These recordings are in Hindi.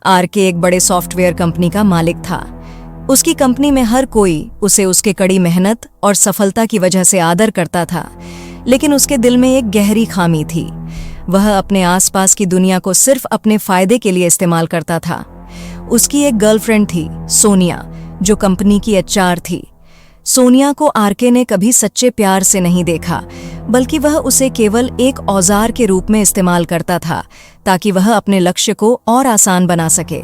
आरके एक बड़े सॉफ्टवेयर कंपनी का मालिक था। उसकी कंपनी में हर कोई उसे उसके कड़ी मेहनत और सफलता की वजह से आदर करता था, लेकिन उसके दिल में एक गहरी खामी थी। वह अपने आसपास की दुनिया को सिर्फ अपने फायदे के लिए इस्तेमाल करता था। उसकी एक गर्लफ्रेंड थी, सोनिया, जो कंपनी की एचआर थी। सोनिया को आरके ने कभी सच्चे प्यार से नहीं देखा, बल्कि वह उसे केवल एक औजार के रूप में इस्तेमाल करता था ताकि वह अपने लक्ष्य को और आसान बना सके।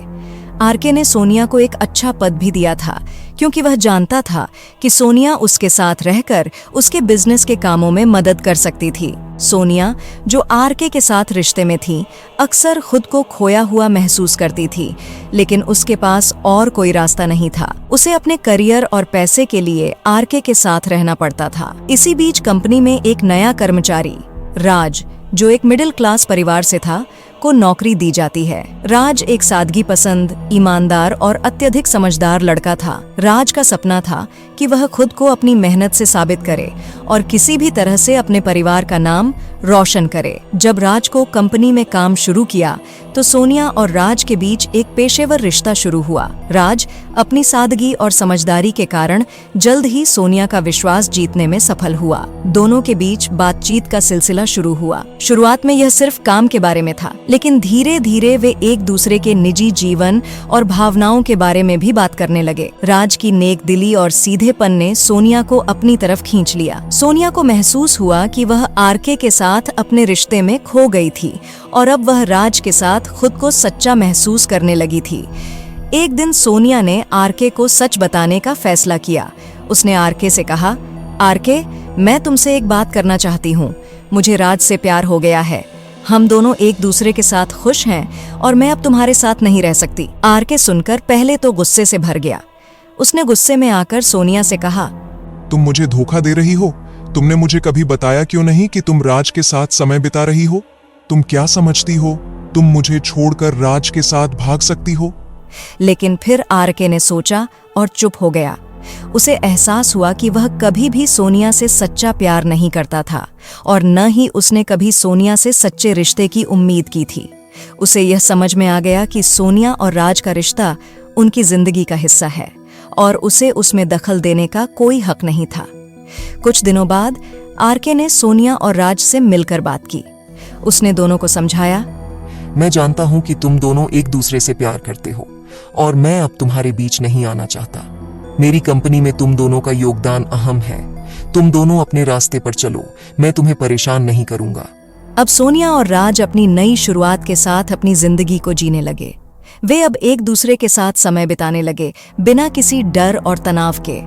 आरके ने सोनिया को एक अच्छा पद भी दिया था, क्योंकि वह जानता था कि सोनिया उसके साथ रहकर उसके बिजनेस के कामों में मदद कर सकती थी। सोनिया, जो आरके के साथ रिश्ते में थी, अक्सर खुद को खोया हुआ महसूस करती थी, लेकिन उसके पास और कोई रास्ता नहीं था। उसे अपने करियर और पैसे के लिए आरके के साथ रहना पड़ता था। इसी बीच कंपनी में एक नया कर्मचारी, राज, जो एक मिडिल क्लास परिवार से था, को नौकरी दी जाती है। राज एक सादगी पसंद, ईमानदार और अत्यधिक समझदार लड़का था। राज का सपना था कि वह खुद को अपनी मेहनत से साबित करे और किसी भी तरह से अपने परिवार का नाम रोशन करे। जब राज को कंपनी में काम शुरू किया तो सोनिया और राज के बीच एक पेशेवर रिश्ता शुरू हुआ। राज अपनी सादगी और समझदारी के कारण जल्द ही सोनिया का विश्वास जीतने में सफल हुआ। दोनों के बीच बातचीत का सिलसिला शुरू हुआ। शुरुआत में यह सिर्फ काम के बारे में था, लेकिन धीरे धीरे वे एक दूसरे के निजी जीवन और भावनाओं के बारे में भी बात करने लगे। राज की नेक दिली और सीधेपन ने सोनिया को अपनी तरफ खींच लिया। सोनिया को महसूस हुआ कि वह आरके के साथ अपने रिश्ते में खो गई थी और अब वह राज के साथ खुद को सच्चा महसूस करने लगी थी। एक दिन सोनिया ने आरके को सच बताने का फैसला किया। उसने आरके से कहा, आरके, मैं तुमसे एक बात करना चाहती हूँ। मुझे राज से प्यार हो गया है। हम दोनों एक दूसरे के साथ खुश हैं और मैं अब तुम्हारे साथ नहीं रह सकती। आरके सुनकर पहले तो गुस्से से भर गया। उसने गुस्से में आकर सोनिया से कहा, तुम मुझे धोखा दे रही हो। तुमने मुझे कभी बताया क्यों नहीं कि तुम राज के साथ समय बिता रही हो? तुम क्या समझती हो, तुम मुझे छोड़कर राज के साथ भाग सकती हो? लेकिन फिर आरके ने सोचा और चुप हो गया। उसे एहसास हुआ कि वह कभी भी सोनिया से सच्चा प्यार नहीं करता था और न ही उसने कभी सोनिया से सच्चे रिश्ते की उम्मीद की थी। उसे यह समझ में आ गया कि सोनिया और राज का रिश्ता उनकी जिंदगी का हिस्सा है और उसे उसमें दखल देने का कोई हक नहीं था। कुछ दिनों बाद आरके ने सोनिया और राज से मिलकर बात की। उसने दोनों को समझाया, मैं जानता हूं कि तुम दोनों एक दूसरे से प्यार करते हो और मैं अब तुम्हारे बीच नहीं आना चाहता। मेरी कंपनी में तुम दोनों का योगदान अहम है। तुम दोनों अपने रास्ते पर चलो, मैं तुम्हें परेशान नहीं करूंगा। अब सोनिया और राज अपनी नई शुरुआत के साथ अपनी जिंदगी को जीने लगे। वे अब एक दूसरे के साथ समय बिताने लगे, बिना किसी डर और तनाव के।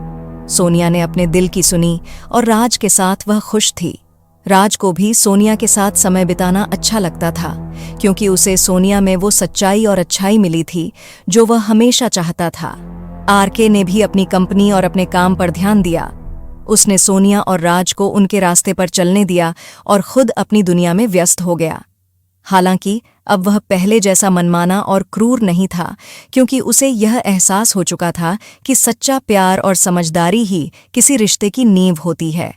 सोनिया ने अपने दिल की सुनी और राज के साथ वह खुश थी। राज को भी सोनिया के साथ समय बिताना अच्छा लगता था, क्योंकि उसे सोनिया में वो सच्चाई और अच्छाई मिली थी जो वह हमेशा चाहता था। आरके ने भी अपनी कंपनी और अपने काम पर ध्यान दिया। उसने सोनिया और राज को उनके रास्ते पर चलने दिया और खुद अपनी दुनिया में व्यस्त हो गया। हालांकि अब वह पहले जैसा मनमाना और क्रूर नहीं था, क्योंकि उसे यह एहसास हो चुका था कि सच्चा प्यार और समझदारी ही किसी रिश्ते की नींव होती है।